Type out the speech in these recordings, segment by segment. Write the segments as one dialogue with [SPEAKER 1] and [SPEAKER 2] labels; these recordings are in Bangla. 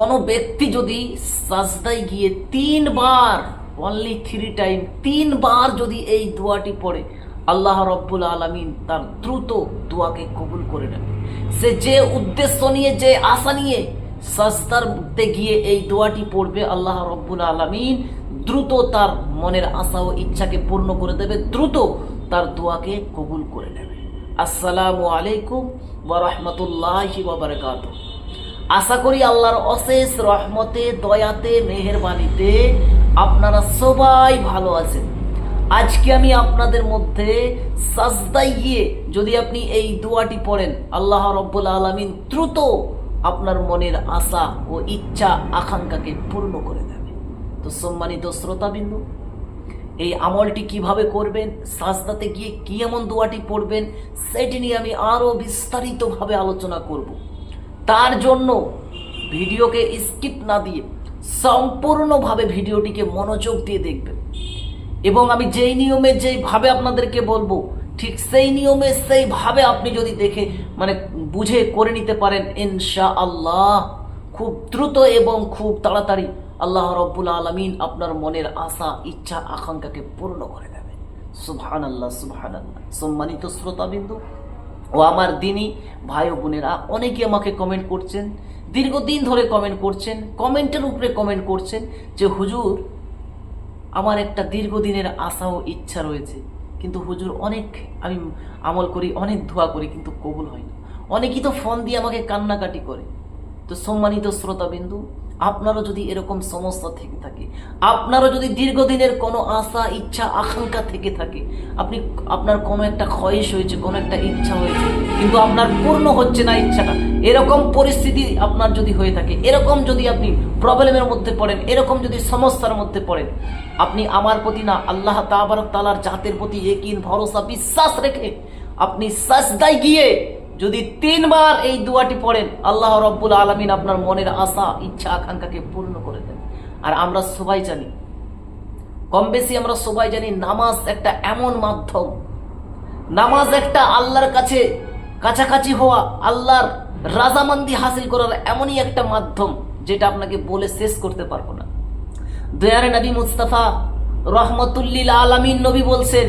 [SPEAKER 1] কোনো ব্যক্তি যদি সাজদায় গিয়ে 3 বার, অনলি 3 টাইম, 3 বার যদি এই দোয়াটি পড়ে, আল্লাহ রব্বুল আলামিন তার দ্রুত দোয়াকে কবুল করে নেবে। সে যে উদ্দেশ্য নিয়ে, যে আশা নিয়ে সাজদাতে গিয়ে এই দোয়াটি পড়বে, আল্লাহ রব্বুল আলামিন দ্রুত তার মনের আশা ও ইচ্ছাকে পূর্ণ করে দেবে, দ্রুত তার দোয়াকে কবুল করে নেবে। আসসালামু আলাইকুম ওয়া রাহমাতুল্লাহি ওয়া বারাকাতুহু। আশা করি আল্লাহর অশেষ রহমতে, দয়াতে, মেহেরবানিতে আপনারা সবাই ভালো আছেন। আজকে আমি আপনাদের মধ্যে সাজদায় গিয়ে যদি আপনি এই দোয়াটি পড়েন, আল্লাহ রব্বুল আলামিন দ্রুত আপনার মনের আশা ও ইচ্ছা আকাঙ্ক্ষাকে পূর্ণ করে দেবে। তো সম্মানিত শ্রোতাবিন্দু, এই আমলটি কিভাবে করবেন, সাজদাতে গিয়ে কি এমন দোয়াটি পড়বেন, সেটি নিয়ে আমি আরো বিস্তারিতভাবে আলোচনা করব। তার জন্য ভিডিওকে স্কিপ না দিয়ে সম্পূর্ণভাবে ভিডিওটিকে মনোযোগ দিয়ে দেখবেন, এবং আমি যেই নিয়মে, যেইভাবে আপনাদেরকে বলবো, ঠিক সেই নিয়মে, সেইভাবে আপনি যদি দেখে বুঝে করে নিতে পারেন, ইনশাআল্লাহ খুব দ্রুত এবং খুব তাড়াতাড়ি আল্লাহ রব্বুল আলামিন আপনার মনের আশা, ইচ্ছা, আকাঙ্ক্ষাকে পূর্ণ করে দেবে। সুবহানাল্লাহ, সুবহানাল্লাহ। সম্মানিত শ্রোতাবিন্দু ও আমার দিনী ভাই ও বোনেরা, অনেকে আমাকে কমেন্ট করছেন, দীর্ঘদিন ধরে কমেন্ট করছেন, কমেন্টের উপরে কমেন্ট করছেন যে হুজুর, আমার একটা দীর্ঘদিনের আশা ও ইচ্ছা রয়েছে, কিন্তু হুজুর অনেক আমি আমল করি, অনেক দোয়া করি, কিন্তু কবুল হয় না। অনেকেই তো ফোন দিয়ে আমাকে কান্নাকাটি করে। তো সম্মানিত শ্রোতাবিন্দু, আপনারও যদি এরকম সমস্যা থেকে থাকে, আপনারও যদি দীর্ঘদিনের কোনো আশা, ইচ্ছা, আকাঙ্ক্ষা থেকে থাকে, আপনার কোনো একটা খয়েশ হয়েছে, কোনো একটা ইচ্ছা হয়েছে, কিন্তু আপনার পূর্ণ হচ্ছে না ইচ্ছাটা, এরকম পরিস্থিতি আপনার যদি হয়ে থাকে, এরকম যদি আপনি প্রবলেমের মধ্যে পড়েন, এরকম যদি সমস্যার মধ্যে পড়েন, আপনি আমার প্রতি না, আল্লাহ তাবারক তাআলার জাতের প্রতি ইয়াকিন, ভরসা, বিশ্বাস রেখে আপনি সাজদায় গিয়ে যদি 3 বার এই দোয়াটি পড়েন, আল্লাহ রব্বুল আলামিন আপনার মনের আশা, ইচ্ছা, আকাঙ্ক্ষাকে পূর্ণ করে দেন। আর আমরা সবাই জানি, কম বেশি আমরা সবাই জানি, নামাজ একটা এমন মাধ্যম, নামাজ একটা আল্লাহর কাছে কাছাকাছি হওয়া, আল্লাহর রাজামান্দি হাসিল করার এমনই একটা মাধ্যম, যেটা আপনাকে বলে শেষ করতে পারবো না। দয়ার নবী মুস্তাফা রহমতুল্লিল আলামিন নবী বলছেন,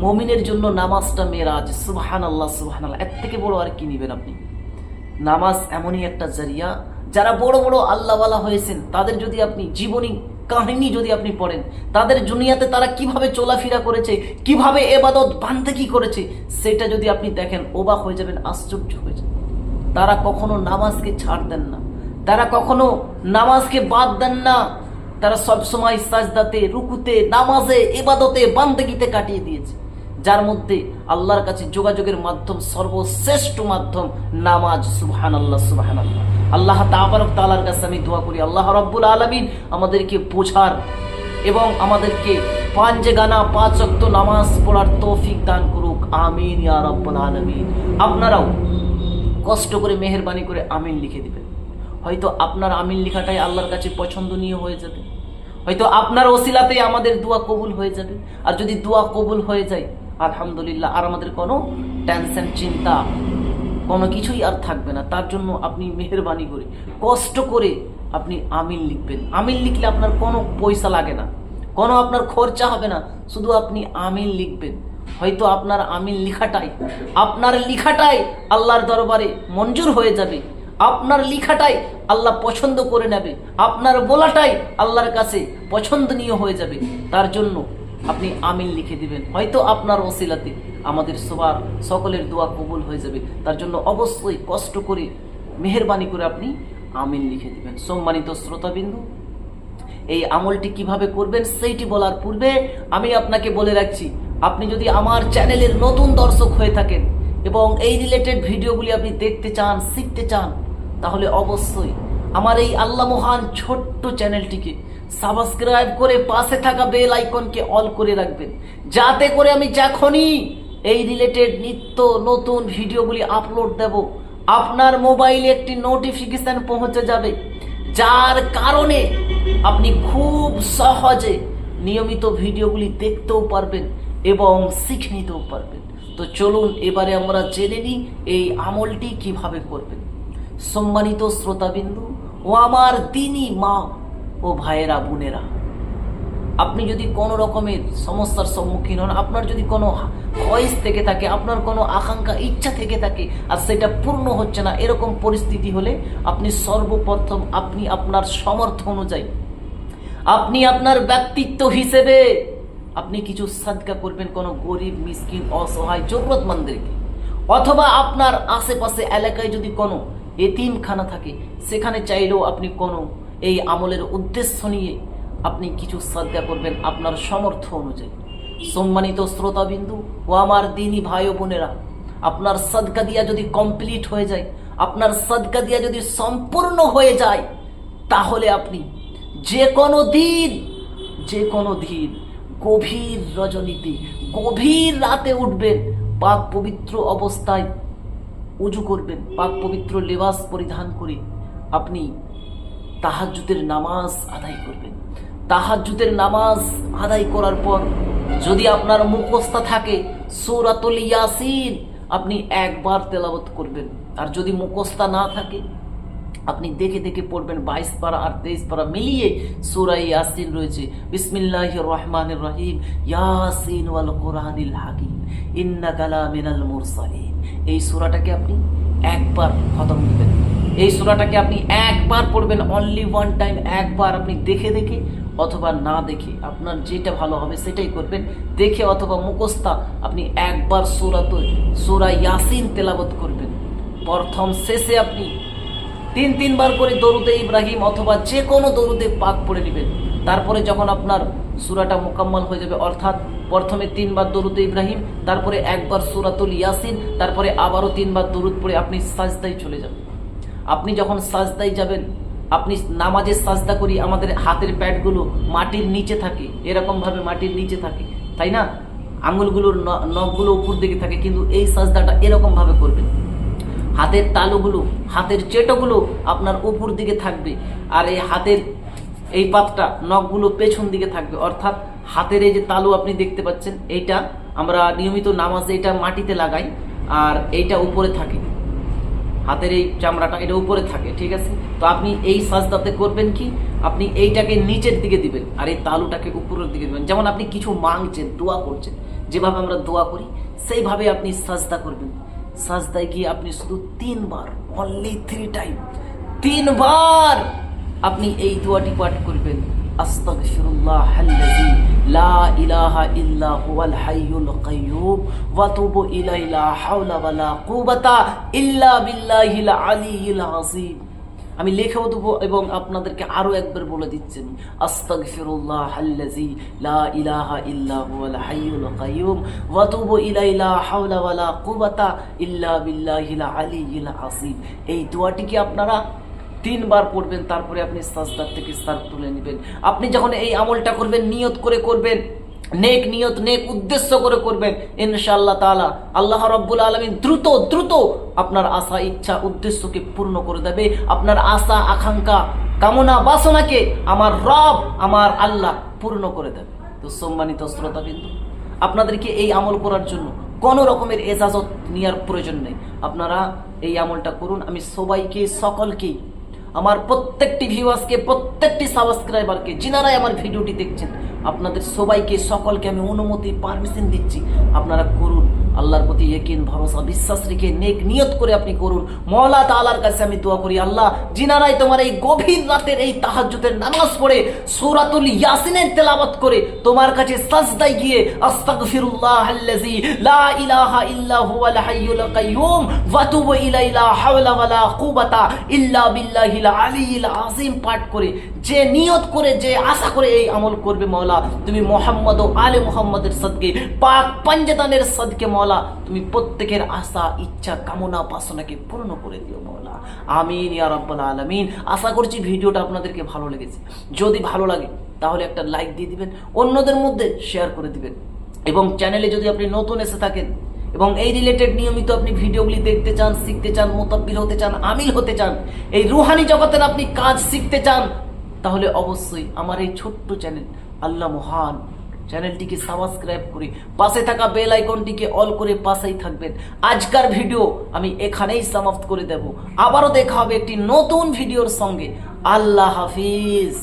[SPEAKER 1] মুমিনের জন্য নামাজটা মেরাজ। সুবহানাল্লাহ, সুবহানাল্লাহ। এর থেকে বড় আর কি নিবেন আপনি? নামাজ এমনই একটা জারিয়া, যারা বড় বড় আল্লাহওয়ালা হয়েছেন, তাদের যদি আপনি জীবনী কাহিনী যদি আপনি পড়েন, তাদের দুনিয়াতে তারা কিভাবে চলাফেরা করেছে, কিভাবে ইবাদত বান্দেগি করেছে, সেটা যদি আপনি দেখেন, অবাক হয়ে যাবেন, আশ্চর্য হয়ে যাবেন। তারা কখনো নামাজকে ছাড় দেন না, তারা কখনো নামাজকে বাদ দেন না, তারা সবসময় সাজদাতে, রুকুতে, নামাজে, ইবাদতে, বান্দেগিতে কাটিয়ে দিয়েছে, যার মধ্যে আল্লাহর কাছে যোগাযোগের মাধ্যম, সর্বশ্রেষ্ঠ মাধ্যম নামাজ। সুবহানাল্লাহ, সুবহানাল্লাহ। আল্লাহ তাবারক তাআলার কাছে আমি দোয়া করি, আল্লাহ রব্বুল আলামিন আমাদেরকে বোঝার এবং আমাদেরকে 5 ওয়াক্ত নামাজ পড়ার তৌফিক দান করুক। আমিন ইয়া রাব্বুল আলামিন। আপনারাও কষ্ট করে, মেহেরবানি করে আমিন লিখে দিবেন। হয়তো আপনার আমিন লেখাটাই আল্লাহর কাছে পছন্দনীয় হয়ে যাবে, হয়তো আপনার ওসিলাতেই আমাদের দোয়া কবুল হয়ে যাবে। আর যদি দোয়া কবুল হয়ে যায়, আলহামদুলিল্লাহ, আর আমাদের কোনো টেনশন, চিন্তা, কোনো কিছুই আর থাকবে না। তার জন্য আপনি মেহেরবানি করে, কষ্ট করে আপনি আমিন লিখবেন। আমিন লিখলে আপনার কোনো পয়সা লাগে না, কোনো আপনার খরচা হবে না, শুধু আপনি আমিন লিখবেন। হয়তো আপনার আমিন লিখাটাই আল্লাহর দরবারে মঞ্জুর হয়ে যাবে, আপনার লিখাটাই আল্লাহ পছন্দ করে নেবে, আপনার বলাটাই আল্লাহর কাছে পছন্দনীয় হয়ে যাবে। তার জন্য আপনি আমিন লিখে দিবেন, হয়তো আপনার ওসিলাতে আমাদের সবার সকলের দোয়া কবুল হয়ে যাবে। তার জন্য অবশ্যই কষ্ট করে, মেহেরবানি করে আপনি আমিন লিখে দিবেন। সম্মানিত শ্রোতাবিন্দু, এই আমলটি কিভাবে করবেন সেইটি বলার পূর্বে আমি আপনাকে বলে রাখছি, আপনি যদি আমার চ্যানেলের নতুন দর্শক হয়ে থাকেন এবং এই রিলেটেড ভিডিওগুলি আপনি দেখতে চান, শিখতে চান, তাহলে অবশ্যই আমার এই আল্লাহ মহান ছোট্ট চ্যানেলটিকে সাবস্ক্রাইব করে পাশে থাকা বেল আইকনকে অল করে রাখবেন, যাতে করে আমি যখনই এই রিলেটেড নিত্য নতুন ভিডিওগুলি আপলোড দেব, আপনার মোবাইলে একটি নোটিফিকেশন পৌঁছে যাবে, যার কারণে আপনি খুব সহজে নিয়মিত ভিডিওগুলি দেখতেও পারবেন এবং শিখে নিতেও পারবেন। তো চলুন এবারে আমরা জেনে নিই এই আমলটি কিভাবে করবেন। সম্মানিত শ্রোতাবিন্দু ও আমার দিনী মা ও ভাইয়েরা বোনেরা, আপনি যদি কোনো রকমের সমস্যার সম্মুখীন হন, আপনার যদি কোনো ভয়েস থেকে থাকে, আপনার কোনো আকাঙ্ক্ষা ইচ্ছা থেকে থাকে আর সেটা পূর্ণ হচ্ছে না, এরকম পরিস্থিতি হলে আপনি সর্বপ্রথম আপনি আপনার সামর্থ্য অনুযায়ী, আপনি আপনার ব্যক্তিত্ব হিসেবে আপনি কিছু সাদকা করবেন কোনো গরিব, মিসকিন, অসহায়, জরুরতমন্দেরকে। অথবা আপনার আশেপাশে এলাকায় যদি কোনো এতিমখানা থাকে, সেখানে চাইলেও আপনি কোনো এই আমলের উদ্দেশ্য নিয়ে আপনি কিছু সাদকা করবেন আপনার সামর্থ্য অনুযায়ী। সম্মানিত শ্রোতাবিন্দু ও আমার দিনী ভাই ও বোনেরা, আপনার সাদকা দিয়া যদি কমপ্লিট হয়ে যায়, আপনার সাদকা দিয়া যদি সম্পূর্ণ হয়ে যায়, তাহলে আপনি যে কোনো দিন গভীর রজনীতে, গভীর রাতে উঠবেন, পাক পবিত্র অবস্থায় উজু করবেন, পাক পবিত্র লেবাস পরিধান করে আপনি তাহাজ্জুদের নামাজ আদায় করবেন। তাহাজ্জুদের নামাজ আদায় করার পর যদি আপনার মুখস্থ থাকে সূরাতুল ইয়াসিন, আপনি একবার তেলাওয়াত করবেন। আর যদি মুখস্থ না থাকে, আপনি দেখে দেখে পড়বেন। 22 পারা আর 23 পারা মিলিয়ে সূরা ইয়াসিন রয়েছে। বিসমিল্লাহির রহমানির রহিম, ইয়াসিন ওয়াল কুরআনিল হাকিম ইন্নাকা লামিনাল মুরসালিন। এই সূরাটাকে আপনি একবার খতম দিবেন। এই সূরাটাকে আপনি একবার পড়বেন, অনলি ওয়ান টাইম, একবার। আপনি দেখে দেখে অথবা না দেখে, আপনার যেটা ভালো হবে সেটাই করবেন। দেখে অথবা মুখস্থ আপনি একবার সূরা ইয়াসিন তেলাওয়াত করবেন। প্রথম শেষে আপনি 3 বার করে দরুদে ইব্রাহিম অথবা যে কোনো দরুদে পাক পড়ে নেবেন। তারপরে যখন আপনার সূরাটা মোকাম্মল হয়ে যাবে, অর্থাৎ প্রথমে 3 বার দরুদে ইব্রাহিম, তারপরে একবার সূরাতুল ইয়াসিন, তারপরে আবারও 3 বার দরুদ পড়ে আপনি সাজদায় চলে যাবেন। আপনি যখন সাজদায় যাবেন, আপনি নামাজে সাজদা করি আমাদের হাতের প্যাডগুলো মাটির নিচে থাকে, এরকমভাবে মাটির নিচে থাকে, তাই না? আঙুলগুলোর নখগুলো উপর দিকে থাকে, কিন্তু এই সাজদাটা এরকমভাবে করবেন। হাতের তালুগুলো, হাতের চেটোগুলো আপনার উপর দিকে থাকবে, আর এই হাতের এই পাতটা, নখগুলো পেছন দিকে থাকবে। অর্থাৎ হাতের এই যে তালু আপনি দেখতে পাচ্ছেন, এইটা আমরা নিয়মিত নামাজে এটা মাটিতে লাগাই, আর এইটা উপরে থাকে, হাতের এই চামড়াটা এটা উপরে থাকে, ঠিক আছে? তো আপনি এই সাজদাতে করবেন কি, আপনি এইটাকে নিচের দিকে দিবেন আর এই তালুটাকে উপরের দিকে দিবেন। যেমন আপনি কিছু মাংছেন, দোয়া করছেন, যেভাবে আমরা দোয়া করি সেইভাবে আপনি সাজদা করবেন। সাজদায় গিয়ে আপনি শুধু 3 বার, অনলি 3 টাইম, 3 বার আপনি এই দোয়াটি পাঠ করবেন। আস্তাগফিরুল্লাহাল্লাযী লা ইলাহা ইল্লা হুয়াল হাইয়ুল কাইয়্যুম ওয়া তুবু ইলাইহি লা হাওলা ওয়ালা কুওয়াতা ইল্লা বিল্লাহিল আলিয়্যিল আযীম। আমি লিখেও দেবো এবং আপনাদেরকে আরো একবার বলে দিচ্ছেন, আস্তাগফিরুল্লাহাল্লাযী লা ইলাহা ইল্লা হুয়াল হাইয়ুল কাইয়্যুম ওয়া তুবু ইলাইহি লা হাওলা ওয়ালা কুওয়াতা ইল্লা বিল্লাহিল আলিয়্যিল আযীম। এই দোয়াটিকে আপনারা 3 বার পড়বেন, তারপরে আপনি সাজদা থেকে সার তুলে নেবেন। আপনি যখন এই আমলটা করবেন, নিয়ত করে করবেন, নেক নিয়ত, নেক উদ্দেশ্য করে করবেন, ইনশাআল্লাহ তাআলা আল্লাহ রাব্বুল আলামিন দ্রুত আপনার আশা, ইচ্ছা, উদ্দেশ্যকে পূর্ণ করে দেবে। আপনার আশা, আকাঙ্ক্ষা, কামনা, বাসনাকে আমার রব, আমার আল্লাহ পূর্ণ করে দেবে। তো সম্মানিত শ্রোতাবৃন্দ, আপনাদেরকে এই আমল করার জন্য কোনো রকমের ইজাজত নেওয়ার প্রয়োজন নেই। আপনারা এই আমলটা করুন। আমি সবাইকে, সকলকে, আমার প্রত্যেকটি ভিউয়ার্সকে, প্রত্যেকটি সাবস্ক্রাইবারকে, যিনারাই আমার ভিডিওটি দেখছেন, আপনাদের সবাইকে, সকলকে আমি অনুমতি, পারমিশন দিচ্ছি, আপনারা করুন। আল্লাহর প্রতি ইয়াকিন, ভরসা, বিশ্বাস রেখে নেক নিয়ত করে আপনি করুন। মওলা তাআলার কাছে আমি দোয়া করি, আল্লাহ, যিনারাই তোমার এই গভীর রাতের এই তাহাজ্জুদের নামাজ পড়ে সূরাতুল ইয়াসিনের তেলাওয়াত করে তোমার কাছে সাজদায় গিয়ে আস্তাগফিরুল্লাহাল্লাযী লা ইলাহা ইল্লা হুয়াল হাইয়ুল কাইয়্যুম ওয়া তুবু ইলাইহি লা হাওলা ওয়ালা কুওয়াতা ইল্লা বিল্লাহিল আলিয়্যিল আযীম পাঠ করে, যে নিয়ত করে, যে আশা করে এই আমল করবে, মওলা তুমি মুহাম্মদ ও আলে মুহাম্মদের সদকে, পাক পঞ্জদানের সদকে মওলা তুমি প্রত্যেকের আশা, ইচ্ছা, কামনা, বাসনাকে পূর্ণ করে দিও মওলা। আমিন ইয়া রাব্বাল আলামিন। আশা করছি ভিডিওটা আপনাদেরকে ভালো লেগেছে। যদি ভালো লাগে তাহলে একটা লাইক দিয়ে দিবেন, অন্যদের মধ্যে শেয়ার করে দিবেন, এবং চ্যানেলে যদি আপনি নতুন এসে থাকেন এবং এই রিলেটেড নিয়মিত আপনি ভিডিওগুলি দেখতে চান, শিখতে চান, মুতাব্বির হতে চান, আমিল হতে চান, এই রুহানি জগতের আপনি কাজ শিখতে চান, তাহলে অবশ্যই আমার এই ছোট্ট চ্যানেল আল্লাহ মহান চ্যানেলটিকে সাবস্ক্রাইব করে পাশে থাকা বেল আইকনটিকে অল করে পাশেই থাকবেন। আজকের ভিডিও আমি এখানেই সমাপ্ত করে দেব। আবারও দেখা হবে একটি নতুন ভিডিওর সঙ্গে। আল্লাহ হাফিজ।